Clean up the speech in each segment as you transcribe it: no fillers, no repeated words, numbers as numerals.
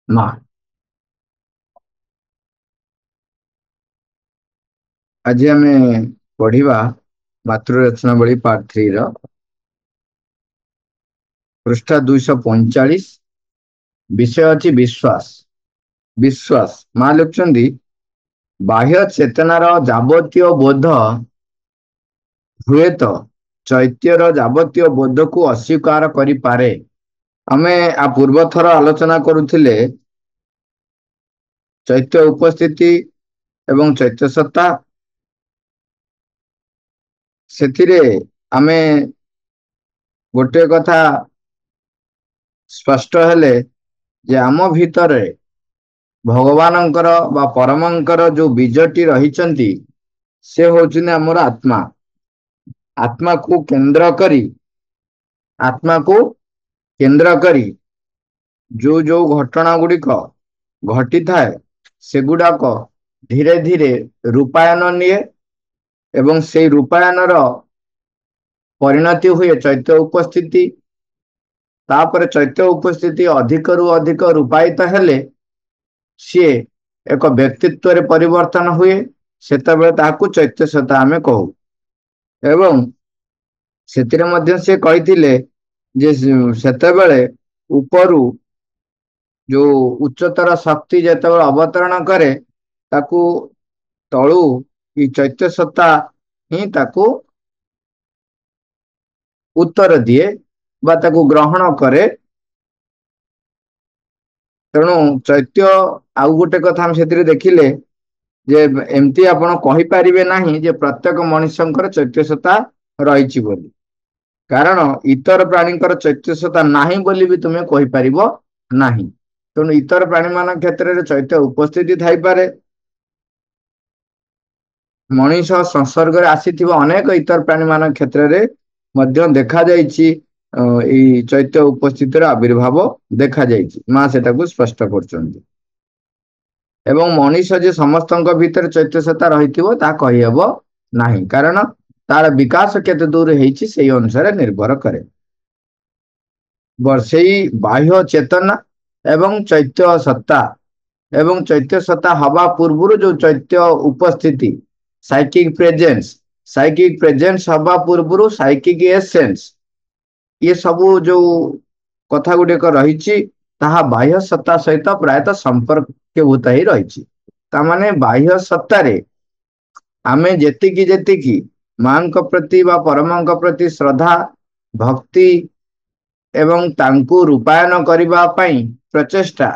ମା। ଆଜି ଆମେ ପଢିବା ମାତୃରତ୍ନାବଳୀ ପାର୍ଟ 3 ର ପୃଷ୍ଠା 245। ବିଷୟ ଅଛି ବିଶ୍ୱାସ। ବିଶ୍ୱାସ ମା ଲେଖୁଛନ୍ତି, ବାହ୍ୟ ଚେତନାର ଯାବତୀୟ ବୋଧ ହୁଏତ ଚୈତ୍ୟର ଯାବତୀୟ ବୋଧକୁ ଅସ୍ୱୀକାର କରିପାରେ। ଆମେ ପୂର୍ବ ଥର ଆଲୋଚନା କରୁଥିଲେ ଚୈତ୍ୟ ଉପସ୍ଥିତି ଏବଂ ଚୈତ୍ୟ ସତ୍ତା। ସେଥିରେ ଆମେ ଗୋଟିଏ କଥା ସ୍ପଷ୍ଟ ହେଲେ ଯେ ଆମ ଭିତରେ ଭଗବାନଙ୍କର ବା ପରମଙ୍କର ଯୋଉ ବୀଜଟି ରହିଛନ୍ତି ସେ ହଉଛନ୍ତି ଆମର ଆତ୍ମା। ଆତ୍ମାକୁ କେନ୍ଦ୍ର କରି ଆତ୍ମାକୁ କେନ୍ଦ୍ର କରି ଯୋଉ ଯୋଉ ଘଟଣା ଗୁଡ଼ିକ ଘଟିଥାଏ ସେଗୁଡ଼ାକ ଧୀରେ ଧୀରେ ରୂପାୟନ ନିଏ ଏବଂ ସେଇ ରୂପାୟନର ପରିଣତି ହୁଏ ଚୈତ୍ୟ ଉପସ୍ଥିତି। ତାପରେ ଚୈତ୍ୟ ଉପସ୍ଥିତି ଅଧିକରୁ ଅଧିକ ରୂପାୟିତ ହେଲେ ସିଏ ଏକ ବ୍ୟକ୍ତିତ୍ୱରେ ପରିବର୍ତ୍ତନ ହୁଏ। ସେତେବେଳେ ତାହାକୁ ଚୈତ୍ୟ ସତ୍ତା ଆମେ କହୁ। ଏବଂ ସେଥିରେ ମଧ୍ୟ ସେ କହିଥିଲେ ଯେ ସେତେବେଳେ ଉପରୁ ଯୋଉ ଉଚ୍ଚତର ଶକ୍ତି ଯେତେବେଳେ ଅବତରଣ କରେ ତାକୁ ତଳୁ ಈ ଚୈତ୍ୟ ସତ୍ତା ହିଁ ତାକୁ ଉତ୍ତର ଦିଏ ବା ତାକୁ ଗ୍ରହଣ କରେ। ତେଣୁ ଚୈତ୍ୟ ଆଉ ଗୋଟେ କଥା ଆମେ ସେଥିରେ ଦେଖିଲେ ଯେ ଏମିତି ଆପଣ କହିପାରିବେ ନାହିଁ ଯେ ପ୍ରତ୍ୟେକ ମଣିଷଙ୍କର ଚୈତ୍ୟ ସତ୍ତା ରହିଛି ବୋଲି। କାରଣ ଇତର ପ୍ରାଣୀଙ୍କର ଚୈତ୍ୟ ସତ୍ତା ନାହିଁ ବୋଲି ବି ତୁମେ କହିପାରିବ ନାହିଁ। ତେଣୁ ଇତର ପ୍ରାଣୀମାନଙ୍କ କ୍ଷେତ୍ରରେ ଚୈତ୍ୟ ଉପସ୍ଥିତି ଥାଇପାରେ। ମଣିଷ ସଂସର୍ଗରେ ଆସିଥିବା ଅନେକ ଇତର ପ୍ରାଣୀମାନଙ୍କ କ୍ଷେତ୍ରରେ ମଧ୍ୟ ଦେଖାଯାଇଛି ଏଇ ଚୈତ୍ୟ ଉପସ୍ଥିତିର ଆବିର୍ଭାବ ଦେଖାଯାଇଛି। ମା ସେଟାକୁ ସ୍ପଷ୍ଟ କରୁଛନ୍ତି। ଏବଂ ମଣିଷ ଯେ ସମସ୍ତଙ୍କ ଭିତରେ ଚୈତ୍ୟ ସତ୍ତା ରହିଥିବ ତାହା କହିହେବ ନାହିଁ, କାରଣ ତାର ବିକାଶ କେତେ ଦୂର ହେଇଛି ସେଇ ଅନୁସାରେ ନିର୍ଭର କରେ। ସେଇ ବାହ୍ୟ ଚେତନା ଏବଂ ଚୈତ୍ୟ ସତ୍ତା ଏବଂ ଚୈତ୍ୟ ସତ୍ତା ହବା ପୂର୍ବରୁ ଯୋଉ ଚୈତ୍ୟ ଉପସ୍ଥିତି ସାଇକିକ ପ୍ରେଜେନ୍ସ ହବା ପୂର୍ବରୁ ସାଇକିକ ଏସେନ୍ସ, ଇଏ ସବୁ ଯୋଉ କଥା ଗୁଡିକ ରହିଛି ତାହା ବାହ୍ୟ ସତ୍ତା ସହିତ ପ୍ରାୟତଃ ସମ୍ପର୍କୀଭୂତ ହେଇ ରହିଛି। ତାମାନେ ବାହ୍ୟ ସତ୍ତାରେ ଆମେ ଯେତିକି ଯେତିକି ମାଙ୍କ ପ୍ରତି ବା ପରମଙ୍କ ପ୍ରତି ଶ୍ରଦ୍ଧା ଭକ୍ତି ଏବଂ ତାଙ୍କୁ ରୂପାୟନ କରିବା ପାଇଁ ପ୍ରଚେଷ୍ଟା,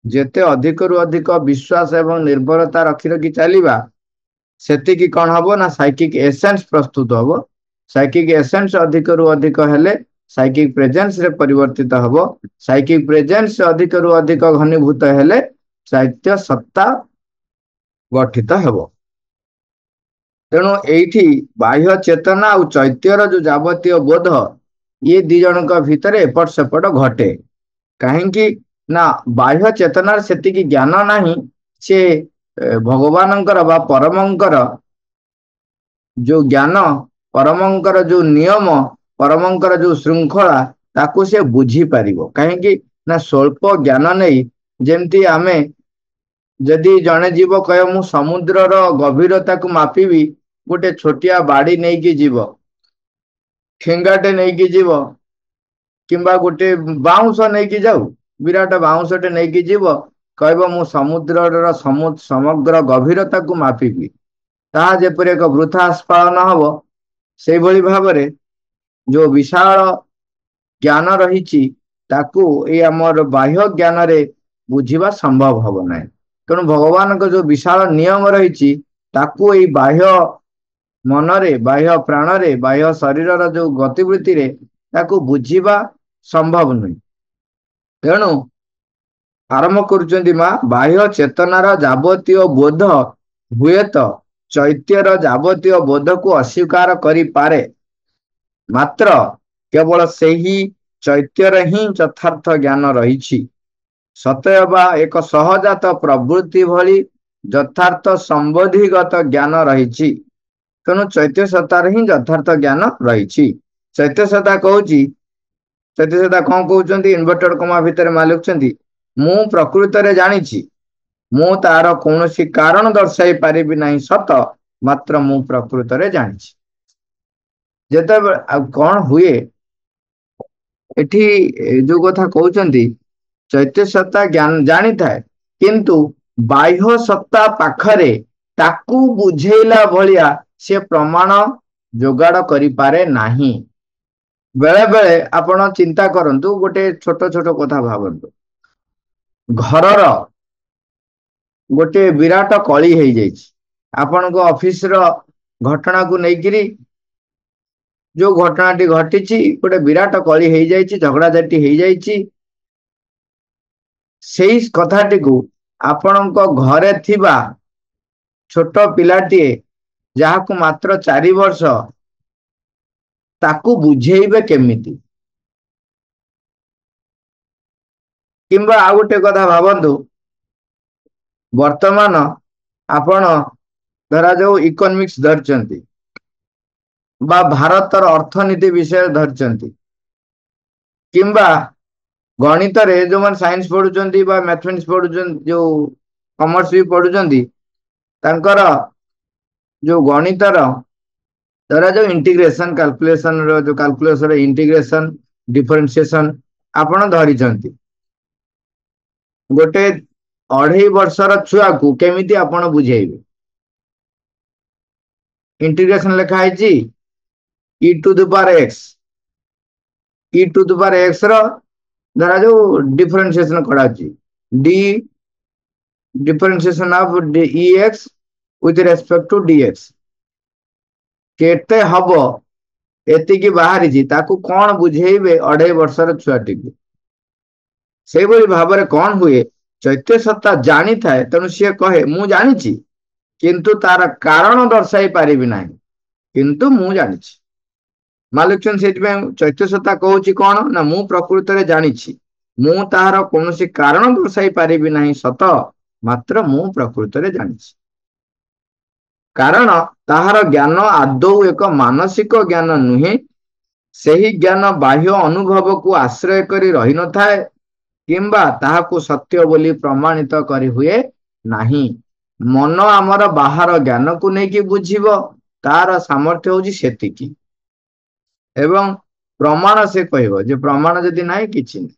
ଯେତେ ଅଧିକରୁ ଅଧିକ ବିଶ୍ୱାସ ଏବଂ ନିର୍ଭରତା ରଖି ରଖି ଚାଲିବା ସେତିକି କଣ ହବ ନା ସାଇକିକ ଏସେନ୍ସ ପ୍ରସ୍ତୁତ ହବ। ସାଇକିକ ଏସେନ୍ସ ଅଧିକରୁ ଅଧିକ ହେଲେ ସାଇକିକ ପ୍ରେଜେନ୍ସ ରେ ପରିବର୍ତ୍ତିତ ହବ। ସାଇକିକ ପ୍ରେଜେନ୍ସ ଅଧିକରୁ ଅଧିକ ଘନୀଭୂତ ହେଲେ ଚୈତ୍ୟ ସତ୍ତା ଗଠିତ ହେବ। ତେଣୁ ଏଇଠି ବାହ୍ୟ ଚେତନା ଆଉ ଚୈତ୍ୟର ଯୋଉ ଯାବତୀୟ ବୋଧ ଇଏ ଦି ଜଣଙ୍କ ଭିତରେ ଏପଟ ସେପଟ ଘଟେ। କାହିଁକି ନା ବାହ୍ୟ ଚେତନାର ସେତିକି ଜ୍ଞାନ ନାହିଁ ସେ ଭଗବାନଙ୍କର ବା ପରମଙ୍କର ଯୋଉ ଜ୍ଞାନ, ପରମଙ୍କର ଯୋଉ ନିୟମ, ପରମଙ୍କର ଯୋଉ ଶୃଙ୍ଖଳା ତାକୁ ସେ ବୁଝିପାରିବ। କାହିଁକି ନା ସ୍ୱଳ୍ପ ଜ୍ଞାନ ନେଇ, ଯେମିତି ଆମେ ଯଦି ଜଣେ ଯିବ କହିବ ମୁଁ ସମୁଦ୍ରର ଗଭୀରତାକୁ ମାପିବି, ଗୋଟେ ଛୋଟିଆ ବାଡି ନେଇକି ଯିବ, ଠେଙ୍ଗାଟେ ନେଇକି ଯିବ କିମ୍ବା ଗୋଟେ ବାଉଁଶ ନେଇକି ଯାଉ, ବିରାଟ ବାଉଁଶଟେ ନେଇକି ଯିବ, କହିବ ମୁଁ ସମୁଦ୍ରର ସମଗ୍ର ଗଭୀରତାକୁ ମାପିବି, ତାହା ଯେପରି ଏକ ବୃଥା ସ୍ପାଳନ ହବ। ସେଇଭଳି ଭାବରେ ଯୋଉ ବିଶାଳ ଜ୍ଞାନ ରହିଛି ତାକୁ ଏଇ ଆମର ବାହ୍ୟ ଜ୍ଞାନରେ ବୁଝିବା ସମ୍ଭବ ହବ ନାହିଁ। ତେଣୁ ଭଗବାନଙ୍କ ଯୋଉ ବିଶାଳ ନିୟମ ରହିଛି ତାକୁ ଏଇ ବାହ୍ୟ ମନରେ, ବାହ୍ୟ ପ୍ରାଣରେ, ବାହ୍ୟ ଶରୀରର ଯୋଉ ଗତିବୃତ୍ତିରେ ତାକୁ ବୁଝିବା ସମ୍ଭବ ନୁହେଁ। ତେଣୁ ଆରମ୍ଭ କରୁଛନ୍ତି ମା, ବାହ୍ୟ ଚେତନାର ଯାବତୀୟ ବୋଧ ହୁଏତ ଚୈତ୍ୟର ଯାବତୀୟ ବୋଧକୁ ଅସ୍ୱୀକାର କରିପାରେ, ମାତ୍ର କେବଳ ସେହି ଚୈତ୍ୟରେ ହିଁ ଯଥାର୍ଥ ଜ୍ଞାନ ରହିଛି। ସତେଅବା ଏକ ସହଜାତ ପ୍ରବୃତ୍ତି ଭଳି ଯଥାର୍ଥ ସମ୍ବୋଧିଗତ ଜ୍ଞାନ ରହିଛି। ତେଣୁ ଚୈତ୍ୟ ସତ୍ତାରେ ହିଁ ଯଥାର୍ଥ ଜ୍ଞାନ ରହିଛି। ଚୈତ୍ୟ ସତ୍ତା କହୁଛି, ଚୈତ୍ୟ ସତ୍ତା କଣ କହୁଛନ୍ତି? ଇନଭର୍ଟେଡ କମା ଭିତରେ ମା ଲେଖୁଛନ୍ତି, ମୁଁ ପ୍ରକୃତରେ ଜାଣିଛି, ମୁଁ ତାର କୌଣସି କାରଣ ଦର୍ଶାଇ ପାରିବି ନାହିଁ ସତ, ମାତ୍ର ମୁଁ ପ୍ରକୃତରେ ଜାଣିଛି। ଯେତେବେଳେ ଆଉ କଣ ହୁଏ ଏଠି ଯୋଉ କଥା କହୁଛନ୍ତି, ଚୈତ୍ୟ ସତ୍ତା ଜ୍ଞାନ ଜାଣିଥାଏ, କିନ୍ତୁ ବାହ୍ୟ ସତ୍ତା ପାଖରେ ତାକୁ ବୁଝେଇଲା ଭଳିଆ ସେ ପ୍ରମାଣ ଯୋଗାଡ଼ କରିପାରେ ନାହିଁ। ବେଳେ ବେଳେ ଆପଣ ଚିନ୍ତା କରନ୍ତୁ, ଗୋଟେ ଛୋଟ ଛୋଟ କଥା ଭାବନ୍ତୁ। ଘରର ଗୋଟେ ବିରାଟ କଳି ହେଇଯାଇଛି, ଆପଣଙ୍କ ଅଫିସର ଘଟଣାକୁ ନେଇକିରି ଯୋଉ ଘଟଣାଟି ଘଟିଛି, ଗୋଟେ ବିରାଟ କଳି ହେଇଯାଇଛି, ଝଗଡ଼ାଝାଟି ହେଇଯାଇଛି। ସେଇ କଥାଟିକୁ ଆପଣଙ୍କ ଘରେ ଥିବା ଛୋଟ ପିଲାଟିଏ, ଯାହାକୁ ମାତ୍ର 4 ବର୍ଷ, ତାକୁ ବୁଝେଇବେ କେମିତି? କିମ୍ବା ଆଉ ଗୋଟେ କଥା ଭାବନ୍ତୁ, ବର୍ତ୍ତମାନ ଆପଣ ଧରାଯାଉ ଇକୋନୋମିକ୍ସ ଧରିଛନ୍ତି ବା ଭାରତର ଅର୍ଥନୀତି ବିଷୟରେ ଧରିଛନ୍ତି, କିମ୍ବା ଗଣିତରେ ଯୋଉମାନେ ସାଇନ୍ସ ପଢୁଛନ୍ତି ବା ମ୍ୟାଥମେଟିକ୍ସ ପଢୁଛନ୍ତି, ଯୋଉ କମର୍ସ ବି ପଢୁଛନ୍ତି, ତାଙ୍କର ଯୋଉ ଗଣିତର ଧରାଯାଉ ଇଣ୍ଟିଗ୍ରେସନ କାଲକୁଲେସନ ର ଯୋଉ କାଲକୁଲେସନ ଇଣ୍ଟିଗ୍ରେସନ ଡିଫରେନ୍ସିଏସନ ଆପଣ ଧରିଛନ୍ତି। ଗୋଟେ 2.5 ବର୍ଷର ଛୁଆକୁ କେମିତି ଆପଣ ବୁଝେଇବେ? इंटीग्रेशन लिखा है e to the power x, e to the power x द्वारा जो डिफरेंशिएशन करा d differentiation of e x with respect to d x केते हबो एतिकी बाहरी ताकू कौन बुझेबे 2.5 वर्षर छुआटी को। से भाव में कौन हुए, चैत्य सत्ता जानी थाए, तेणु सी कहे मु जानी, किंतु तार कारण दर्शाई पारि ना, किंतु मु जानी। मालुक्षण से चैत्य सत्ता कहूँ कौन ना, मु प्रकृत में जानी, मु तार कौन कारण दर्शाई पारि ना सत, मात्र मु प्रकृत में जानी। कारण ताहार ज्ञान आदौ एक मानसिक ज्ञान नुहे, सही ज्ञान बाह्य अनुभव को आश्रय करी रही न थाए, किंबा ताहाकु सत्य बोली प्रमाणित करी हुए नाही। मन आमर बाहर ज्ञान को लेकिन बुझिब, तार सामर्थ्य होची सेतिकी, एवं प्रमाण से कहब जे प्रमाण जदि नाही किछि नहीं।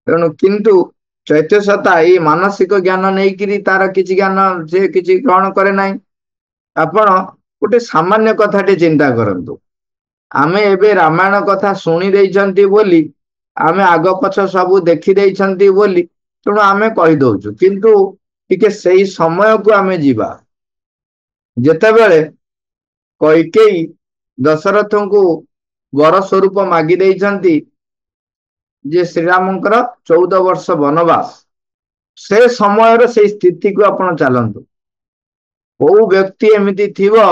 तेणु किंतु चैत्य सत्ता ये मानसिक ज्ञान नहीं करी तार किछि ज्ञान से किछि ग्रहण करे नाही। आपण गोटे सामान्य कथाटे चिंता करंतु, आमे एबे रामायण कथा सुनी देइछंती बोली, आमे आग पछ सब देखी देइछंती बोली, तेणु आमे कहि दउछु, किंतु टिके सेही समय को आमे जीवा जेतेबेले कैकेयी दशरथ को वर स्वरूप मागी देइछंती जे श्रीरामंकर 14 वर्ष वनवास, से समय से स्थिति को आपण चलतु। को व्यक्ति एमती थिवो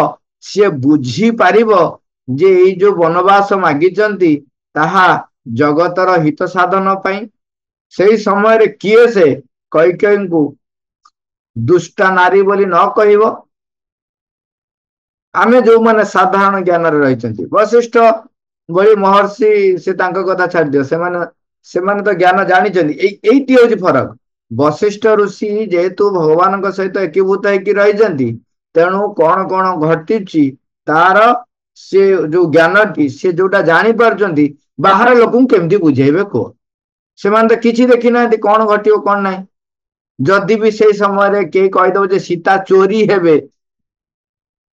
सी बुझी पारिबो जे ये जो वनवास मागिचंती ताहा जगतर हित साधन पाई। से समय रे किए से कैकेयी को दुष्टा नारी बोली न कहिबो। आमे जो माने साधारण ज्ञान रे रहिचंती, वशिष्ठ बड़ी महर्षि से तांका कथा छाड़ दियो, से माने तो ज्ञान जानी एटी हूँ फरक। वशिष्ठ ऋषि जेहेतु भगवान सहित एकीभूत होकर रही, तेणु कौन कौन घटी तार से जो ज्ञानटी से जोटा जानी पार्चंती बाहर लोक केमती बुझेबे कह, से तो किसी देखी ना कौन घटो कौन ना। जदि भी से समय कई कहीदेव जे सीता चोरी हेबे,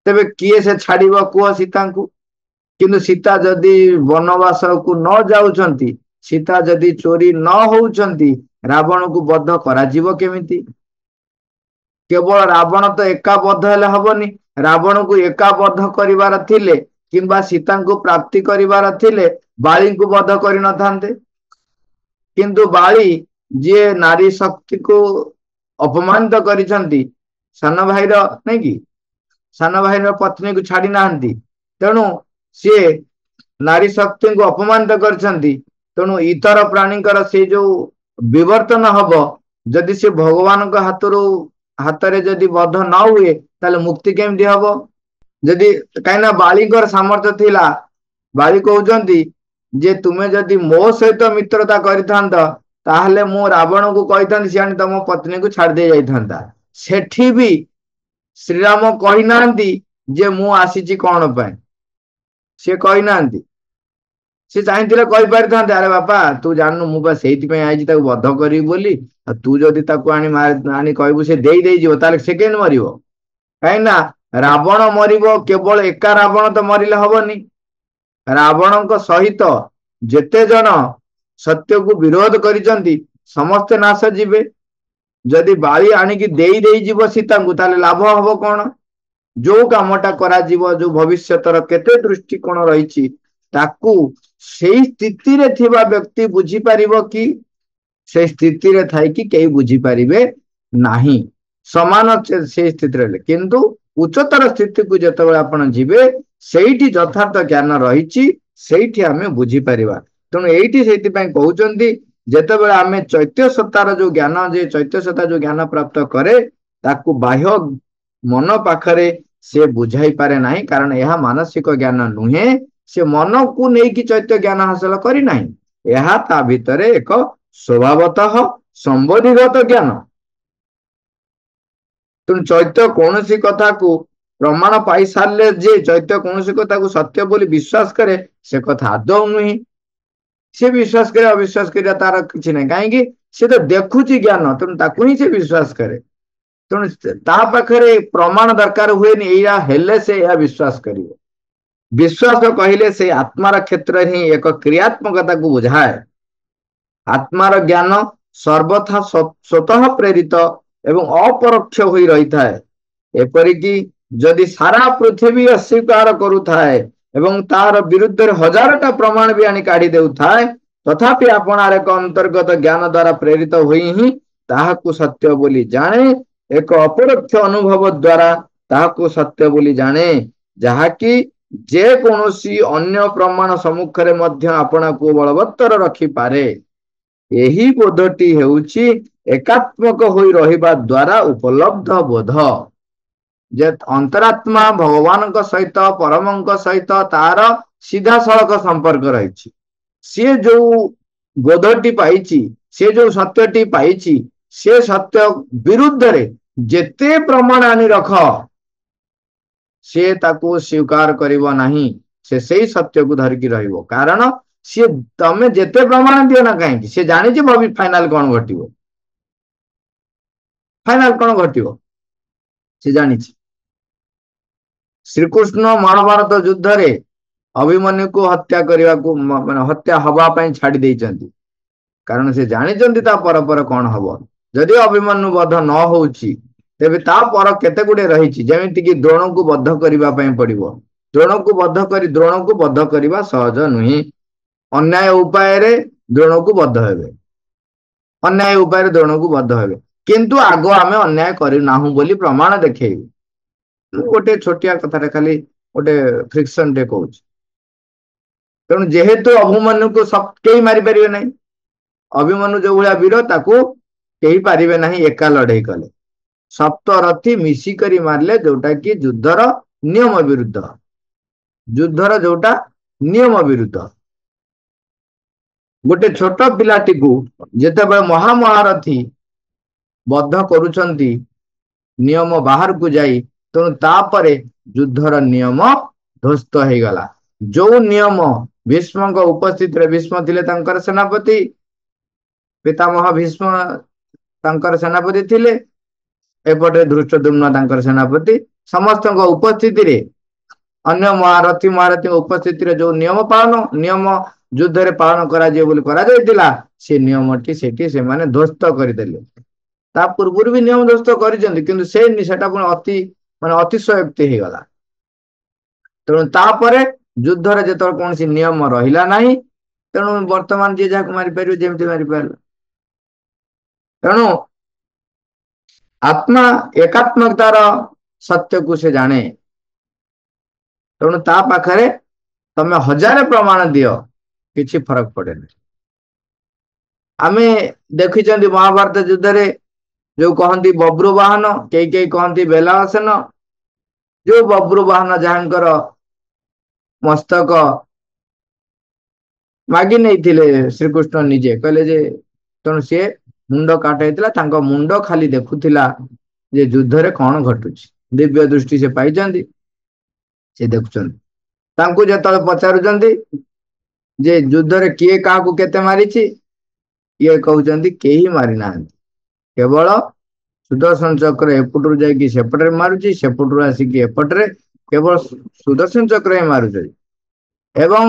तेबे किए से छाड़िब कह सीता को। किंतु सीता जदि वनवास को न जाउछंती, सीता जदि चोरी न होउछंती, रावण को बद्ध करा जीव केमिति? केवल रावण तो एका बद्ध हेले हबनी, रावण को एका बद्ध करिवार थिले किंबा सीता को प्राप्ति करिवार थिले बाली को बद्ध करि न थांते। किंतु बाली जे नारी शक्ति को अपमानित करिसंती, सान भाईर नहीं कि सान भाईर पत्नी को छाड़ी नाहंती, तेणु सी नारी शक्ति को अपमानित करछंती। तेणु इतर प्राणीकर से जो विवर्तन हब, जदि से भगवान को हाथ जदि बद्ध न हुए ताले मुक्ति केमती हब? जदि कहीं बालीकर सामर्थ्य थिला, बाली कहउचंती जे तुमे जदि मो सहित मित्रता करिथांत ताहले मु रावण को कहिथांती से आनी तम पत्नी को छाड़ दे जाइथांता। सेठी भी श्रीराम कहि नांती जे मु आसीची कोन पय से कहि नांती। से चाहिए कही पारि अरे बापा तू जानू मुझे से बध करी बोली तू जदि आनी कहबू से दे ताले सेकेंड मर कहीं रावण मर केवल एका रावण तो मरले हबनी रावण सहित जेते जन सत्य को विरोध करिसंती समस्ते नाश जीवे। जदि बाली आणिकी देई सीता को ताले लाभ हब कौन जो कामटा करा जो भविष्यतर केते दृष्टिकोण रही ताकू से स्थिति रे थिबा व्यक्ति बुझी पारिबो कि से स्थिति रे थाई कि केई बुझी पारिबे नाही समान से स्थिति रे किंतु उच्चतर स्थिति को जतबे आपण जीवे सेठी यथार्थ ज्ञान रही सेठी आमे बुझी पारिबा। तेणु एठी सेति पय कहउचंती जेतेबेले आमे चैत्य सत्तार जो ज्ञान जे चैत्य सत्ता जो ज्ञान प्राप्त करे ताकू बाह्य मन पाखरे से बुझाई पारे नाही कारण यह मानसिक ज्ञान नुहे से मन को लेकिन चैत्य ज्ञान हासिल करना यह ता भितरे एक स्वभावतः संबोधिगत ज्ञान। तेणु चैत्य कौन सी कथा को प्रमाण पाई सारे जे चैत्य कौन सी कथा को सत्य बोली विश्वास करे से कथा आदौ नुहे से विश्वास करे अविश्वास कर तार किसी ना कहीं से तो देखुची ज्ञान तेणु ताकू ही से विश्वास करे। तेणु ता पाखरे प्रमाण दरकार हुए हेले से यह विश्वास करिवो। विश्वास कहले से आत्मार क्षेत्र ही एक क्रियात्मकता को बुझाए। आत्मार ज्ञान सर्वथा स्वतः प्रेरित एवं अपरोक्ष होई रही थाए एपरिकी जदि सारा पृथ्वी अस्वीकार करुथाए एवं तार विरुद्ध हजारटा प्रमाण भी आनी काढ़ी देउथाए तथापि आपणार एक अंतर्गत ज्ञान द्वारा प्रेरित होई ही ताहाकू सत्य बोली जाने एक अपरोक्ष अनुभव द्वारा ताहाकू सत्य बोली जाने जहाकी जे कोनोसी अन्य प्रमाण सम्मुखरे मध्य आपना को बलवत्तर रखी पारे। यही बोधटी हेउची एकात्मक होई रहिबा द्वारा उपलब्ध बोध जे अंतरात्मा भगवान सहित परम सहित तार सीधा सड़क संपर्क रही सी जो बोधटी पाई से जो सत्यटी पाई से सत्य विरुद्ध रे जेते प्रमाण आनी रख से ताको स्वीकार करिवो नाही से सही सत्य को धरिकी रहिवो कारण सी तमे जेते प्रमाण दियो ना कहीं से जानी जे भवि फाइनल कौन घटिवो फाइनल कौन घटिवो से जानी श्रीकृष्ण महाभारत युद्ध रे अभिमन्यु को हत्या करने को माने हत्या हवा पाई छाड़ी देइचंती कारण से जानी चंती ता पर कौन हबो जदि अभिमन्यु बध न होउची तेबे ता पर केते गुडे रही जेमिति कि द्रोण को बद्ध करबा पई पड़िबो द्रोण को बद्ध करबा सहज नुही अन्याय उपाय रे द्रोण को बद्ध हेबे अन्याय उपाय रे द्रोण को बद्ध हेबे किंतु आगो आमे अन्याय करि नाहु बोली प्रमाण देखेबे गोटे छोटिया कथा रे खाली गोटे फ्रिक्शन डे कहूच तेणु जेहेतु अभिमन्यु को सब कई मारी पारिबे नहीं अभिमन्यु जो भलिया वीर ताकू कई पारिबे नहीं एका लड़ाई कले सप्तरथी मिसिकरी मारले जोटा कि युद्धर नियम विरुद्ध युद्धर जोटा नियम विरुद्ध गोटे छोट पिलाटी को जेते बेले महामहारथी बद्ध करुचंती नियम बाहर को जाई तेणु तापरे युद्धर नियम ध्वस्त हो गला जो नियम भीष्म उपस्थित रे भीष्म थिले तांकर सेनापति पितामह भीष्म तांकर सेनापति थिले एपटे धृष्टद्युम्न तांकर सेनापति समस्त उपस्थिति रे अन्य महारथी उपस्थिति रे जो नियम पालन नियम युद्ध रे पालन करा जे बोली करा जायतिला से नियमटी सेठी से माने ध्वस्त करदेले ता पूर्व भी नियम ध्वस्त करिसेंती किंतु से सेटा पुन अति माने अतिशयोक्ति हे गला तेणु तापरे युद्ध रे जेतर कौन सी नियम रहिला नाही तेणु वर्तमान जे जाक मारि पारियो जेमति मारि पारला तेणु आत्मा एकात्मकतार सत्य को से जाने तेणु ता पाखरे तमे हजार प्रमाण दियो किछि फरक पड़े नहीं। आमे देखिचंदी महाभारत युद्ध रे जो कहंती बब्रुवाहन कई कहंती बेलासन जो बब्रुवाहन जहांकर मस्तक ମାଗି ନେଇଥିଲେ ଶ୍ରୀକୃଷ୍ଣ ନିଜେ କହିଲେ ଯେ ତେଣୁ ସିଏ ମୁଣ୍ଡ କାଟ ହେଇଥିଲା, ତାଙ୍କ ମୁଣ୍ଡ ଖାଲି ଦେଖୁଥିଲା ଯେ ଯୁଦ୍ଧରେ କଣ ଘଟୁଛି। ଦିବ୍ୟ ଦୃଷ୍ଟି ସେ ପାଇଛନ୍ତି, ସେ ଦେଖୁଛନ୍ତି। ତାଙ୍କୁ ଯେତେବେଳେ ପଚାରୁଛନ୍ତି ଯେ ଯୁଦ୍ଧରେ କିଏ କାହାକୁ କେତେ ମାରିଛି, ଇଏ କହୁଛନ୍ତି କେହି ମାରି ନାହାନ୍ତି, କେବଳ ସୁଦର୍ଶନ ଚକ୍ର ଏପଟରୁ ଯାଇକି ସେପଟରେ ମାରୁଛି, ସେପଟରୁ ଆସିକି ଏପଟରେ, କେବଳ ସୁଦର୍ଶନ ଚକ୍ର ହିଁ ମାରୁଛନ୍ତି। ଏବଂ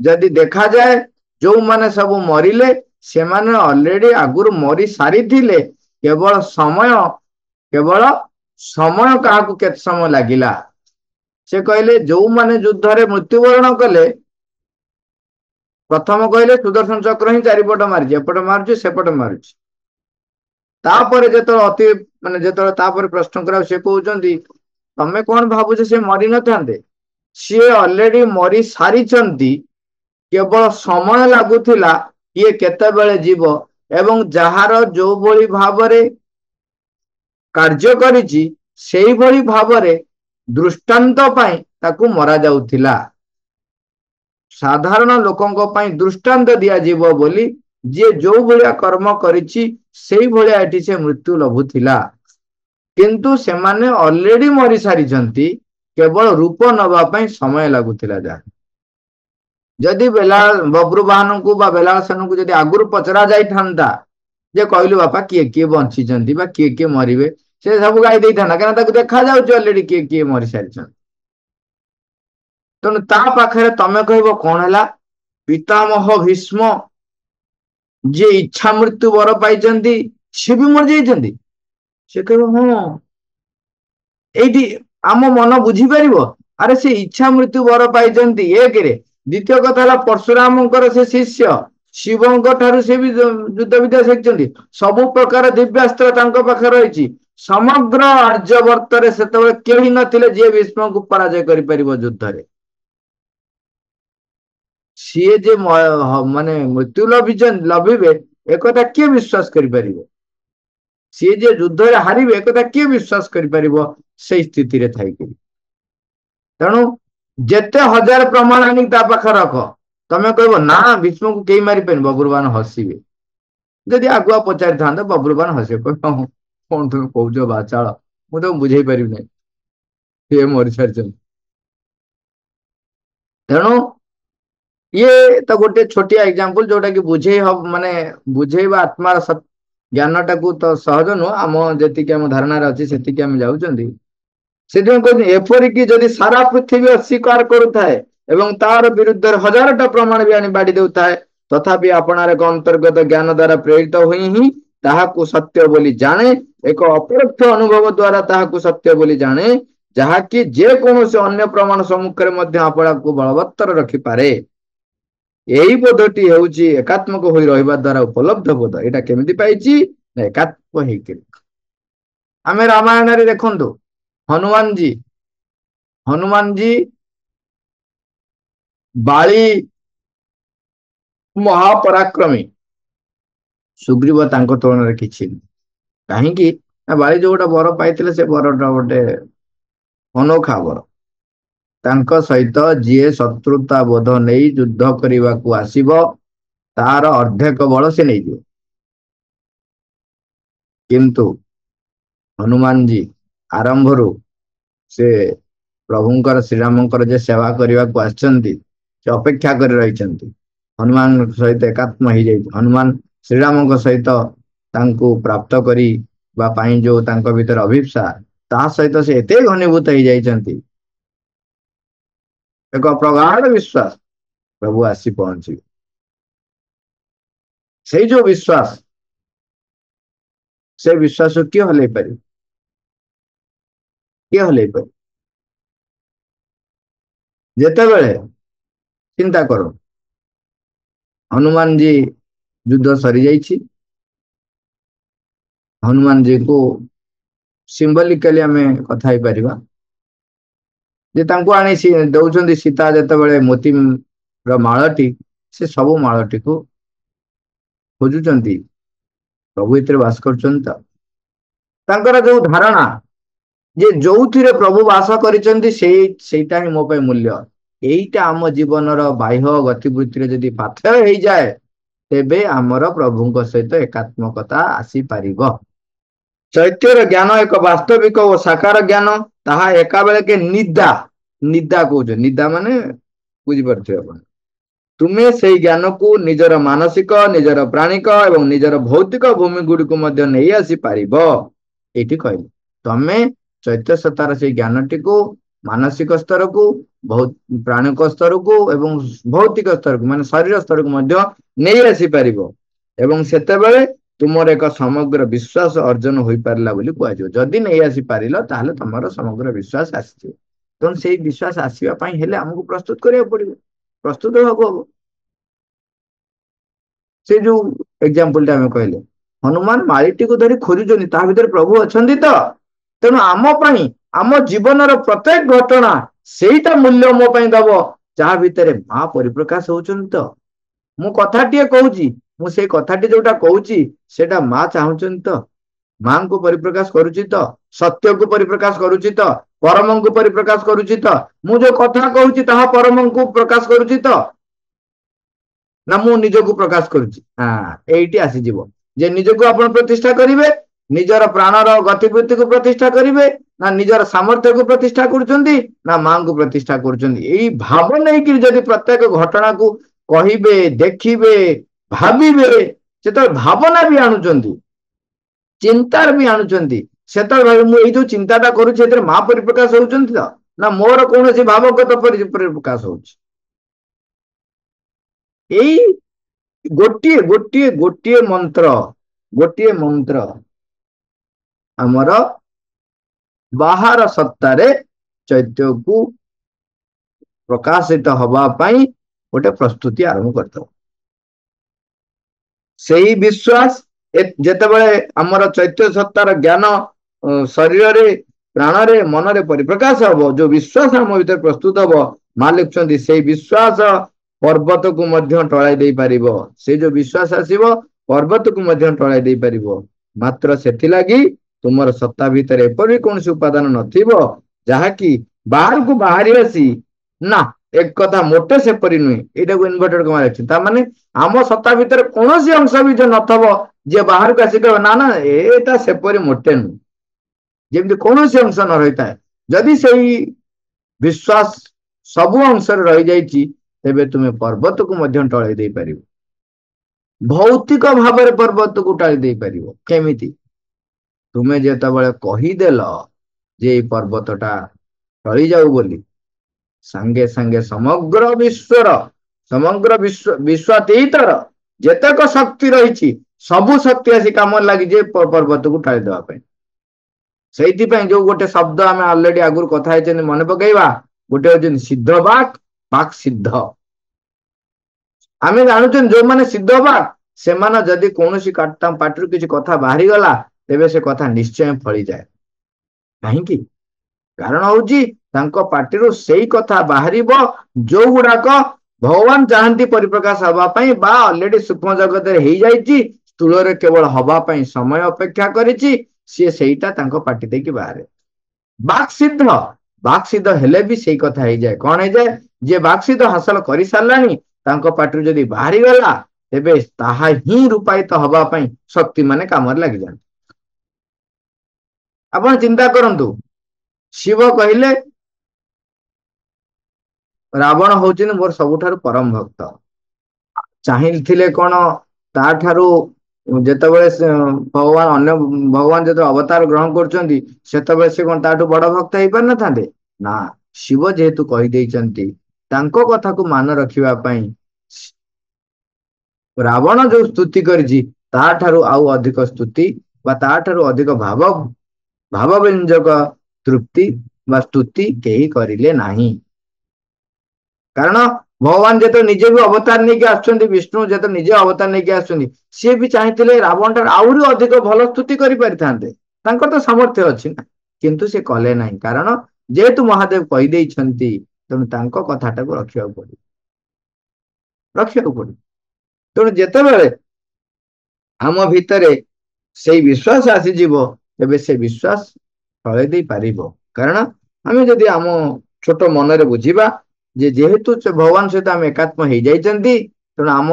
ଯଦି ଦେଖାଯାଏ ଯୋଉମାନେ ସବୁ ମରିଲେ ସେମାନେ ଅଲରେଡି ଆଗରୁ ମରି ସାରିଥିଲେ, କେବଳ ସମୟ କାହାକୁ କେତେ ସମୟ ଲାଗିଲା। ସେ କହିଲେ ଯୋଉମାନେ ଯୁଦ୍ଧରେ ମୃତ୍ୟୁବରଣ କଲେ, ପ୍ରଥମ କହିଲେ ସୁଦର୍ଶନ ଚକ୍ର ହିଁ ଚାରିପଟ ମାରିଛି, ଏପଟେ ମାରୁଛି ସେପଟେ ମାରୁଛି। ତାପରେ ଯେତେବେଳେ ତାପରେ ପ୍ରଶ୍ନ କରା ସେ କହୁଛନ୍ତି ତମେ କଣ ଭାବୁଛ ସେ ମରି ନଥାନ୍ତେ? ସିଏ ଅଲରେଡି ମରି ସାରିଛନ୍ତି, କେବଳ ସମୟ ଲାଗୁଥିଲା ଇଏ କେତେବେଳେ ଯିବ, ଏବଂ ଯାହାର ଯୋଉଭଳି ଭାବରେ କାର୍ଯ୍ୟ କରିଛି ସେଇଭଳି ଭାବରେ ଦୃଷ୍ଟାନ୍ତ ପାଇଁ ତାକୁ ମରା ଯାଉଥିଲା। ସାଧାରଣ ଲୋକଙ୍କ ପାଇଁ ଦୃଷ୍ଟାନ୍ତ ଦିଆଯିବ ବୋଲି ଯିଏ ଯୋଉ ଭଳିଆ କର୍ମ କରିଛି ସେଇଭଳିଆ ଏଠି ସେ ମୃତ୍ୟୁ ଲଭୁଥିଲା। କିନ୍ତୁ ସେମାନେ ଅଲରେଡି ମରି ସାରିଛନ୍ତି, କେବଳ ରୂପ ନବା ପାଇଁ ସମୟ ଲାଗୁଥିଲା। ଯାହା ଯଦି ବବ୍ରୁବାହନଙ୍କୁ ବା ବେଲାଳସେନଙ୍କୁ ଯଦି ଆଗରୁ ପଚରା ଯାଇଥାନ୍ତା ଯେ କହିଲୁ ବାପା କିଏ କିଏ ବଞ୍ଚିଛନ୍ତି ବା କିଏ କିଏ ମରିବେ, ସେ ସବୁ ଗାଇ ଦେଇଥାନ୍ତା, କାରଣ ତାକୁ ଦେଖାଯାଉଛି ଅଲରେଡି କିଏ କିଏ ମରି ସାରିଛନ୍ତି। ତେଣୁ ତା ପାଖରେ ତମେ କହିବ କଣ ହେଲା? ପିତାମହ ଭୀଷ୍ମ ଯିଏ ଇଚ୍ଛା ମୃତ୍ୟୁ ବର ପାଇଛନ୍ତି ସେ ବି ମରିଯାଇଛନ୍ତି। ସେ କହିବ ହଁ, ଏଇଠି ଆମ ମନ ବୁଝିପାରିବ। ଆରେ ସେ ଇଚ୍ଛା ମୃତ୍ୟୁ ବର ପାଇଛନ୍ତି ଏକରେ, ଦ୍ୱିତୀୟ କଥା ହେଲା ପରଶୁରାମଙ୍କର ସେ ଶିଷ୍ୟ, ଶିବଙ୍କ ଠାରୁ ସେ ବି ଯୁଦ୍ଧ ବିଦ୍ୟା ଶିଖିଛନ୍ତି, ସବୁ ପ୍ରକାର ଦିବ୍ୟାସ୍ତ୍ର ତାଙ୍କ ପାଖରେ ରହିଛି। ସମଗ୍ର ଆର୍ଯ୍ୟବର୍ତ୍ତରେ ସେତେବେଳେ କେହି ନଥିଲେ ଯିଏ ଭୀଷ୍ମଙ୍କୁ ପରାଜୟ କରିପାରିବ ଯୁଦ୍ଧରେ। ସିଏ ଯେ ମାନେ ମୃତ୍ୟୁ ଲଭିବେ ଏକଥା କିଏ ବିଶ୍ୱାସ କରିପାରିବ? ସିଏ ଯେ ଯୁଦ୍ଧରେ ହାରିବେ ଏକଥା କିଏ ବିଶ୍ୱାସ କରିପାରିବ ସେଇ ସ୍ଥିତିରେ ଥାଇକରି? ତେଣୁ ଯେତେ ହଜାର ପ୍ରମାଣ ଆଣିକି ତା ପାଖରେ ରଖ, ତମେ କହିବ ନା ଭୀଷ୍ମକୁ କେହି ମାରିପାରିବ, ବବ୍ରୁବାହନ ହସିବେ। ଯଦି ଆଗୁଆ ପଚାରିଥାନ୍ତେ ବବ୍ରୁବାହନ ହସିବେ, କଣ ତୁମେ କହୁଛ ବାଚାଳ, ମୁଁ ତମକୁ ବୁଝେଇ ପାରିବି ନାହିଁ, ସିଏ ମରିସାରିଛନ୍ତି। ତେଣୁ ଇଏ ତ ଗୋଟେ ଛୋଟିଆ ଏକ୍ଜାମ୍ପଲ ଯୋଉଟା କି ମାନେ ବୁଝେଇବା ଆତ୍ମାର ଜ୍ଞାନଟାକୁ ତ ସହଜ ନୁହଁ, ଆମ ଯେତିକି ଆମ ଧାରଣାରେ ଅଛି ସେତିକି ଆମେ ଯାଉଛନ୍ତି। ସେଥିପାଇଁ କହୁଛନ୍ତି ଏପରିକି ଯଦି ସାରା ପୃଥିବୀ ଅସ୍ୱୀକାର କରୁଥାଏ ଏବଂ ତାର ବିରୁଦ୍ଧରେ ହଜାରଟା ପ୍ରମାଣ ବି ଆଣି ବାଡି ଦେଉଥାଏ, ତଥାପି ଆପଣାର ଏକ ଅନ୍ତର୍ଗତ ଜ୍ଞାନ ଦ୍ୱାରା ପ୍ରେରିତ ହୋଇ ହିଁ ତାହାକୁ ସତ୍ୟ ବୋଲି ଜାଣେ, ଏକ ଅପରୋକ୍ଷ ଅନୁଭବ ଦ୍ୱାରା ତାହାକୁ ସତ୍ୟ ବୋଲି ଜାଣେ, ଯାହାକି ଯେକୌଣସି ଅନ୍ୟ ପ୍ରମାଣ ସମ୍ମୁଖରେ ମଧ୍ୟ ଆପଣଙ୍କୁ ବଳବତ୍ତର ରଖିପାରେ। ଏହି ବୋଧଟି ହେଉଛି ଏକାତ୍ମକ ହୋଇ ରହିବା ଦ୍ୱାରା ଉପଲବ୍ଧ ବୋଧ। ଏଇଟା କେମିତି ପାଇଛି? ନା ଏକାତ୍ମ ହେଇକରି। ଆମେ ରାମାୟଣରେ ଦେଖନ୍ତୁ ହନୁମାନଜୀ ବାଳି ମହାପରାକ୍ରମୀ, ସୁଗ୍ରୀବ ତାଙ୍କ ତୁଳନାରେ କିଛି ନୁହେଁ। କାହିଁକି ନା ବାଳି ଯୋଉଟା ବର ପାଇଥିଲେ ସେ ବରଟା ଗୋଟେ ଅନୋଖା ବର। ତାଙ୍କ ସହିତ ଯିଏ ଶତ୍ରୁତା ବୋଧ ନେଇ ଯୁଦ୍ଧ କରିବାକୁ ଆସିବ ତାର ଅର୍ଦ୍ଧେକ ବଳ ସେ ନେଇଯିବ। କିନ୍ତୁ ହନୁମାନଜୀ ଆରମ୍ଭରୁ ସେ ପ୍ରଭୁଙ୍କର ଶ୍ରୀରାମଙ୍କର ଯେ ସେବା କରିବାକୁ ଆସିଛନ୍ତି, ସେ ଅପେକ୍ଷା କରି ରହିଛନ୍ତି। ହନୁମାନଙ୍କ ସହିତ ଏକାତ୍ମ ହେଇଯାଇଛି। ହନୁମାନ ଶ୍ରୀରାମଙ୍କ ସହିତ ତାଙ୍କୁ ପ୍ରାପ୍ତ କରିବା ପାଇଁ ଯୋଉ ତାଙ୍କ ଭିତରେ ଅଭିପ୍ସା, ତା ସହିତ ସେ ଏତେ ଘନୀଭୂତ ହେଇଯାଇଛନ୍ତି, ଏକ ପ୍ରଗାଢ ବିଶ୍ୱାସ ପ୍ରଭୁ ଆସି ପହଞ୍ଚିବେ। ସେଇ ଯୋଉ ବିଶ୍ୱାସ, ସେ ବିଶ୍ୱାସ କିଏ ହଲେଇ ପାରିବ? କିଏ ହଲେଇ ପାରିବ? ଯେତେବେଳେ ଚିନ୍ତା କର ହନୁମାନଜୀ ଯୁଦ୍ଧ ସରିଯାଇଛି, ହନୁମାନଜୀଙ୍କୁ ସିମ୍ବଲିକାଲି ଆମେ କଥା ହେଇପାରିବା ଯେ ତାଙ୍କୁ ଆଣି ଦଉଛନ୍ତି ସୀତା ଯେତେବେଳେ ମୋତିର ମାଳଟି, ସେ ସବୁ ମାଳଟିକୁ ଖୋଜୁଛନ୍ତି ପ୍ରଭୁ ଏଥିରେ ବାସ କରୁଛନ୍ତି ତ। ତାଙ୍କର ଯୋଉ ଧାରଣା ଯେ ଯୋଉଥିରେ ପ୍ରଭୁ ବାସ କରିଛନ୍ତି ସେଇଟା ହିଁ ମୋ ପାଇଁ ମୂଲ୍ୟ। এইটা ଆମ ଜୀବନର ବାହ୍ୟ ଗତିବୃତ୍ତିରେ ଯଦି ପାଥେୟ ହେଇଯାଏ ତେବେ ଆମର ପ୍ରଭୁଙ୍କ ସହିତ ଏକାତ୍ମକତା ଆସିପାରିବ। ଚୈତ୍ୟର ଜ୍ଞାନ ଏକ ବାସ୍ତବିକ ଓ ସାକାର ଜ୍ଞାନ, ତାହା ଏକାବେଳକେ ନିଦା, ନିଦା କହୁଛ, ନିଦା ମାନେ ବୁଝିପାରୁଥିବେ ଆପଣ। ତୁମେ ସେଇ ଜ୍ଞାନକୁ ନିଜର ମାନସିକ, ନିଜର ପ୍ରାଣିକ ଏବଂ ନିଜର ଭୌତିକ ଭୂମି ଗୁଡ଼ିକୁ ମଧ୍ୟ ନେଇ ଆସିପାରିବ। ଏଇଠି କହିଲେ ତମେ ଚୈତ୍ୟ ସତ୍ତାର ସେଇ ଜ୍ଞାନଟିକୁ ମାନସିକ ସ୍ତରକୁ, ପ୍ରାଣିକ ସ୍ତରକୁ ଏବଂ ଭୌତିକ ସ୍ତରକୁ ମାନେ ଶରୀର ସ୍ତରକୁ ମଧ୍ୟ ନେଇ ଆସିପାରିବ। ଏବଂ ସେତେବେଳେ ତୁମର ଏକ ସମଗ୍ର ବିଶ୍ୱାସ ଅର୍ଜନ ହୋଇପାରିଲା ବୋଲି କୁହାଯିବ। ଯଦି ନେଇ ଆସିପାରିଲ ତାହେଲେ ତମର ସମଗ୍ର ବିଶ୍ୱାସ ଆସିଯିବ। ତେଣୁ ସେଇ ବିଶ୍ୱାସ ଆସିବା ପାଇଁ ହେଲେ ଆମକୁ ପ୍ରସ୍ତୁତ କରିବାକୁ ପଡିବ। ପ୍ରସ୍ତୁତ ହବ। ସେ ଯୋଉ ଏକ୍ସାମ୍ପଲଟା ଆମେ କହିଲେ, ହନୁମାନ ମାଳିଟିକୁ ଧରି ଖୋଜୁଛନ୍ତି, ତା ଭିତରେ ପ୍ରଭୁ ଅଛନ୍ତି ତ? ତେଣୁ ଆମ ପାଇଁ ଆମ ଜୀବନର ପ୍ରତ୍ୟେକ ଘଟଣା ସେଇଟା ମୂଲ୍ୟ ମୋ ପାଇଁ ଦବ ଯାହା ଭିତରେ ମା ପରିପ୍ରକାଶ ହଉଛନ୍ତି ତ? ମୁଁ କଥାଟିଏ କହୁଛି, ମୁଁ ସେଇ କଥାଟି ଯୋଉଟା କହୁଛି ସେଇଟା ମା ଚାହୁଁଛନ୍ତି ତ? ମାଙ୍କୁ ପରିପ୍ରକାଶ କରୁଛି ତ? ସତ୍ୟକୁ ପରିପ୍ରକାଶ କରୁଛି ତ? ପରମଙ୍କୁ ପରିପ୍ରକାଶ କରୁଛି ତ? ମୁଁ ଯୋଉ କଥା କହୁଛି ତାହା ପରମଙ୍କୁ ପ୍ରକାଶ କରୁଛି ତ? ନା ମୁଁ ନିଜକୁ ପ୍ରକାଶ କରୁଛି? ଏଇଠି ଆସିଯିବ ଯେ ନିଜକୁ ଆପଣ ପ୍ରତିଷ୍ଠା କରିବେ, ନିଜର ପ୍ରାଣର ଗତିବୃତ୍ତିକୁ ପ୍ରତିଷ୍ଠା କରିବେ, ନା ନିଜର ସାମର୍ଥ୍ୟକୁ ପ୍ରତିଷ୍ଠା କରୁଛନ୍ତି, ନା ମାଙ୍କୁ ପ୍ରତିଷ୍ଠା କରୁଛନ୍ତି। ଏଇ ଭାବ ନେଇକି ଯଦି ପ୍ରତ୍ୟେକ ଘଟଣାକୁ କହିବେ, ଦେଖିବେ, ଭାବିବେ, ସେତେବେଳେ ଭାବନା ବି ଆଣୁଛନ୍ତି, ଚିନ୍ତାର ବି ଆଣୁଛନ୍ତି। ସେତେବେଳେ ମୁଁ ଏଇ ଯୋଉ ଚିନ୍ତାଟା କରୁଛି ଏଥିରେ ମା ପରିପ୍ରକାଶ ହଉଛନ୍ତି ତ? ନା ମୋର କୌଣସି ଭାବଗତ ପରିପ୍ରକାଶ ହଉଛି? ଏଇ ଗୋଟିଏ ଗୋଟିଏ ଗୋଟିଏ ମନ୍ତ୍ର, ଗୋଟିଏ ମନ୍ତ୍ର ଆମର ବାହାର ସତ୍ତାରେ ଚୈତ୍ୟକୁ ପ୍ରକାଶିତ ହବା ପାଇଁ ଗୋଟେ ପ୍ରସ୍ତୁତି ଆରମ୍ଭ କରିଦେବ। ସେଇ ବିଶ୍ୱାସ ଯେତେବେଳେ ଆମର ଚୈତ୍ୟ ସତ୍ତାର ଜ୍ଞାନ ଶରୀରରେ, ପ୍ରାଣରେ, ମନରେ ପରିପ୍ରକାଶ ହବ, ଯୋଉ ବିଶ୍ୱାସ ଆମ ଭିତରେ ପ୍ରସ୍ତୁତ ହବ, ମା ଲେଖୁଛନ୍ତି ସେଇ ବିଶ୍ୱାସ ପର୍ବତକୁ ମଧ୍ୟ ଟଳାଇ ଦେଇପାରିବ। ସେଇ ଯୋଉ ବିଶ୍ୱାସ ଆସିବ ପର୍ବତକୁ ମଧ୍ୟ ଟଳାଇ ଦେଇପାରିବ। ମାତ୍ର ସେଥିଲାଗି ତୁମର ସତ୍ତା ଭିତରେ ଏପରି କୌଣସି ଉପାଦାନ ନଥିବ ଯାହାକି ବାହାରକୁ ବାହାରି ଆସି, ନା ଏକ କଥା ମୋଟେ ସେପରି ନୁହେଁ। ଏଇଟାକୁ ଇନଭର୍ଟେଡ କମା ଅଛି। ତା ମାନେ ଆମ ସତ୍ତା ଭିତରେ କୌଣସି ଅଂଶ ବି ଯେ ନଥିବ ଯେ ବାହାରକୁ ଆସି କହିବ ନା ନା ଏଟା ସେପରି ମୋଟେ ନୁହେଁ, ଯେମିତି କୌଣସି ଅଂଶ ନ ରହିଥାଏ। ଯଦି ସେଇ ବିଶ୍ୱାସ ସବୁ ଅଂଶରେ ରହିଯାଇଛି ତେବେ ତୁମେ ପର୍ବତକୁ ମଧ୍ୟ ଟଳେଇ ଦେଇପାରିବ। ଭୌତିକ ଭାବରେ ପର୍ବତକୁ ଟାଳି ଦେଇପାରିବ। କେମିତି? ତୁମେ ଯେତେବେଳେ କହିଦେଲ ଯେ ଏଇ ପର୍ବତଟା ଟଳି ଯାଉ ବୋଲି, ସାଙ୍ଗେ ସାଙ୍ଗେ ସମଗ୍ର ବିଶ୍ୱର, ସମଗ୍ର ବିଶ୍ୱାତୀତର ଯେତେକ ଶକ୍ତି ରହିଛି ସବୁ ଶକ୍ତି ଆସି କାମରେ ଲାଗିଛି ପର୍ବତକୁ ଟାଳି ଦେବା ପାଇଁ। ସେଇଥିପାଇଁ ଯୋଉ ଗୋଟେ ଶବ୍ଦ ଆମେ ଅଲରେଡି ଆଗରୁ କଥା ହେଇଛନ୍ତି, ମନେ ପକେଇବା, ଗୋଟେ ହଉଛନ୍ତି ସିଦ୍ଧ ବାକ୍, ବାକ୍ ସିଦ୍ଧ। ଆମେ ଜାଣୁଛନ୍ତି ଯୋଉମାନେ ସିଦ୍ଧ ବାକ୍, ସେମାନେ ଯଦି କୌଣସି ପାଟିରୁ କିଛି କଥା ବାହାରିଗଲା ତେବେ ସେ କଥା ନିଶ୍ଚୟ ଫଳିଯାଏ। କାହିଁକି? କାରଣ ହଉଛି ତାଙ୍କ ପାଟିରୁ ସେଇ କଥା ବାହାରିବ ଯୋଉଗୁଡାକ ଭଗବାନ ଚାହାନ୍ତି ପରିପ୍ରକାଶ ହବା ପାଇଁ, ବା ଅଲରେଡି ସୂକ୍ଷ୍ମ ଜଗତରେ ହେଇଯାଇଛି, ସ୍ଥୂଳରେ କେବଳ ହବା ପାଇଁ ସମୟ ଅପେକ୍ଷା କରିଛି, ସିଏ ସେଇଟା ତାଙ୍କ ପାଟି ଦେଇକି ବାହାରେ। ବାକ୍ ସିଦ୍ଧ, ବାକ୍ ସିଦ୍ଧ ହେଲେ ବି ସେଇ କଥା ହେଇଯାଏ। କଣ ହେଇଯାଏ? ଯିଏ ବାକ୍ ସିଦ୍ଧ ହାସଲ କରିସାରିଲାଣି ତାଙ୍କ ପାଟିରୁ ଯଦି ବାହାରିଗଲା ତେବେ ତାହା ହିଁ ରୂପାୟିତ ହବା ପାଇଁ ଶକ୍ତି ମାନେ କାମରେ ଲାଗିଯାନ୍ତି। ଆପଣ ଚିନ୍ତା କରନ୍ତୁ, ଶିବ କହିଲେ ରାବଣ ହଉଛନ୍ତି ମୋର ସବୁଠାରୁ ପରମ ଭକ୍ତ। ଚାହିଁଥିଲେ କଣ ତାଠାରୁ ଯେତେବେଳେ ଭଗବାନ ଅନ୍ୟ ଭଗବାନ ଯେତେବେଳେ ଅବତାର ଗ୍ରହଣ କରୁଛନ୍ତି ସେତେବେଳେ ସେ କଣ ତାଠୁ ବଡ ଭକ୍ତ ହେଇପାରିନଥାନ୍ତେ? ନା, ଶିବ ଯେହେତୁ କହିଦେଇଛନ୍ତି ତାଙ୍କ କଥାକୁ ମାନ ରଖିବା ପାଇଁ ରାବଣ ଯୋଉ ସ୍ତୁତି କରିଛି ତାଠାରୁ ଆଉ ଅଧିକ ସ୍ତୁତି ବା ତାଠାରୁ ଅଧିକ ଭାବବ୍ୟଞ୍ଜକ ତୃପ୍ତି ବା ସ୍ତୁତି କେହି କରିଲେ ନାହିଁ। କାରଣ ଭଗବାନ ଯେତେବେଳେ ନିଜେ ବି ଅବତାର ନେଇକି ଆସୁଛନ୍ତି, ବିଷ୍ଣୁ ଯେତେବେଳେ ନିଜେ ଅବତାର ନେଇକି ଆସୁଛନ୍ତି, ସିଏ ବି ଚାହିଁଥିଲେ ରାବଣ ଠାରୁ ଆହୁରି ଅଧିକ ଭଲ ସ୍ତୁତି କରିପାରିଥାନ୍ତେ। ତାଙ୍କର ତ ସାମର୍ଥ୍ୟ ଅଛି ନା, କିନ୍ତୁ ସେ କଲେ ନାହିଁ। କାରଣ ଯେହେତୁ ମହାଦେବ କହିଦେଇଛନ୍ତି ତେଣୁ ତାଙ୍କ କଥାଟାକୁ ରଖିବାକୁ ପଡିବ, ରଖିବାକୁ ପଡିବ। ତେଣୁ ଯେତେବେଳେ ଆମ ଭିତରେ ସେଇ ବିଶ୍ୱାସ ଆସିଯିବ ତେବେ ସେ ବିଶ୍ୱାସ ଫଳେଇ ଦେଇ ପାରିବ। କାରଣ ଆମେ ଯଦି ଆମ ଛୋଟ ମନରେ ବୁଝିବା ଯେ ଯେହେତୁ ଭଗବାନ ସହିତ ଆମେ ଏକାତ୍ମ ହେଇଯାଇଛନ୍ତି, ତେଣୁ ଆମ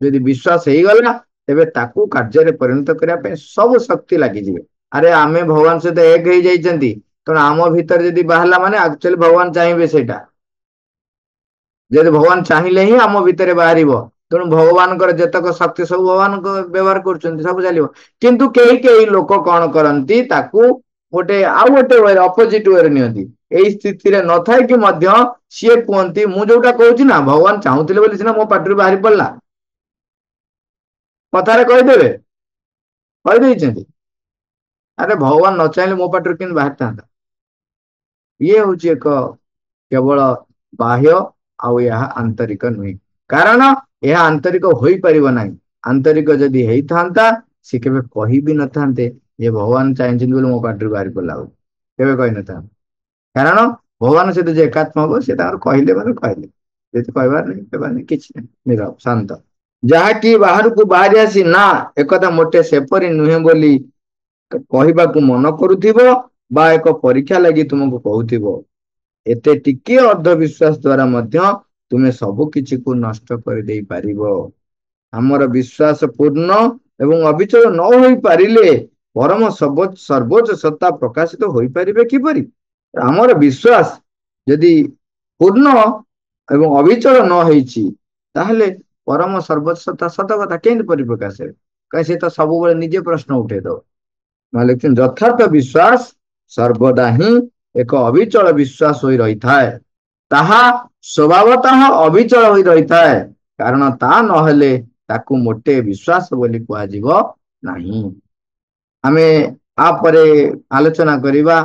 ଯଦି ବିଶ୍ୱାସ ହେଇଗଲା ତେବେ ତାକୁ କାର୍ଯ୍ୟରେ ପରିଣତ କରିବା ପାଇଁ ସବୁ ଶକ୍ତି ଲାଗିଯିବେ। ଆରେ ଆମେ ଭଗବାନ ସହିତ ଏକ ହେଇଯାଇଛନ୍ତି, ତେଣୁ ଆମ ଭିତରେ ଯଦି ବାହାରିଲା ମାନେ ଆକ୍ଚୁଆଲି ଭଗବାନ ଚାହିଁବେ ସେଇଟା। ଯଦି ଭଗବାନ ଚାହିଁଲେ ହିଁ ଆମ ଭିତରେ ବାହାରିବ, ତେଣୁ ଭଗବାନଙ୍କର ଯେତକ ଶକ୍ତି ସବୁ ଭଗବାନଙ୍କ ବ୍ୟବହାର କରୁଛନ୍ତି, ସବୁ ଚାଲିବ। କିନ୍ତୁ କେହି କେହି ଲୋକ କଣ କରନ୍ତି, ତାକୁ ଗୋଟେ ଆଉ ଗୋଟେ ୱେରେ ଅପୋଜିଟ ୱେରେ ନିଅନ୍ତି। ଏଇ ସ୍ଥିତିରେ ନଥାଇକି ମଧ୍ୟ ସିଏ କୁହନ୍ତି, ମୁଁ ଯୋଉଟା କହୁଛି ନା ଭଗବାନ ଚାହୁଁଥିଲେ ବୋଲି ସିନା ମୋ ପାଟିରୁ ବାହାରି ପଡିଲା, କଥାରେ କହିଦେବେ, କହିଦେଇଛନ୍ତି। ଆରେ ଭଗବାନ ନ ଚାହିଁଲେ ମୋ ପାଟିରୁ କେମିତି ବାହାରିଥାନ୍ତା? ଇଏ ହଉଛି ଏକ କେବଳ ବାହ୍ୟ, ଆଉ ଏହା ଆନ୍ତରିକ ନୁହେଁ। କାରଣ ଏହା ଆନ୍ତରିକ ହୋଇପାରିବ ନାହିଁ। ଆନ୍ତରିକ ଯଦି ହେଇଥାନ୍ତା ସେ କେବେ କହିବି ନଥାନ୍ତେ ଯେ ଭଗବାନ ଚାହିଁଛନ୍ତି ବୋଲି ମୋ ପାଟିରୁ ବାହାରି ପଡିଲା ବୋଲି, କେବେ କହିନଥାନ୍ତେ। କାରଣ ଭଗବାନ ସହିତ ଯେ ଏକାତ୍ମ ହବ ସେ ତାଙ୍କର କହିଲେ ମାନେ କହିଲେ, ଯଦି କହିବାର ନାହିଁ କହିବାର ନାହିଁ, କିଛି ନାହିଁ, ନିରବ ଶାନ୍ତ। ଯାହାକି ବାହାରକୁ ବାହାରି ଆସି ନା ଏକଥା ମୋଟେ ସେପରି ନୁହେଁ ବୋଲି କହିବାକୁ ମନ କରୁଥିବ, ବା ଏକ ପରୀକ୍ଷା ଲାଗି ତୁମକୁ କହୁଥିବ, ଏତେ ଟିକିଏ ଅନ୍ଧବିଶ୍ୱାସ ଦ୍ଵାରା ମଧ୍ୟ ତୁମେ ସବୁ କିଛିକୁ ନଷ୍ଟ କରିଦେଇ ପାରିବ। ଆମର ବିଶ୍ୱାସ ପୂର୍ଣ୍ଣ ଏବଂ ଅବିଚଳ ନ ହୋଇ ପାରିଲେ ପରମ ସର୍ବୋଚ୍ଚ ସତ୍ତା ପ୍ରକାଶିତ ହୋଇପାରିବେ କିପରି? ଆମର ବିଶ୍ୱାସ ଯଦି ପୂର୍ଣ୍ଣ ଏବଂ ଅବିଚଳ ନ ହେଇଛି, ତାହେଲେ ପରମ ସର୍ବୋଚ୍ଚ ସତ୍ତା ସତ କଥା କେମିତି ପରିପ୍ରକାଶ ହେବେ? କାହିଁ ସେ ତ ସବୁବେଳେ ନିଜେ ପ୍ରଶ୍ନ ଉଠେଇଦବ। ନହେଲେ କିନ୍ତୁ ଯଥାର୍ଥ ବିଶ୍ୱାସ ସର୍ବଦା ହିଁ ଏକ ଅବିଚଳ ବିଶ୍ୱାସ ହୋଇ ରହିଥାଏ। ତାହା ସ୍ୱଭାବତଃ ଅବିଚଳ ହୋଇ ରହିଥାଏ, କାରଣ ତା ନହେଲେ ତାକୁ ମୋଟେ ବିଶ୍ୱାସ ବୋଲି କୁହାଯିବ ନାହିଁ। ଆମେ ଆପରେ ଆଲୋଚନା କରିବା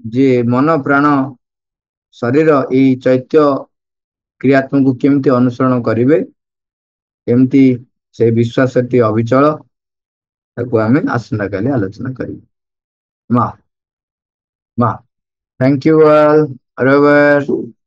ଯେ ମନ ପ୍ରାଣ ଶରୀର ଏଇ ଚୈତ୍ୟ କ୍ରିୟାତ୍ମକୁ କେମିତି ଅନୁସରଣ କରିବେ, କେମିତି ସେ ବିଶ୍ୱାସଟି ଅବିଚଳ, ତାକୁ ଆମେ ଆସନ୍ତାକାଲି ଆଲୋଚନା କରିବୁ। ମା ମା, ଥ୍ୟାଙ୍କ ୟୁ ଅଲ୍।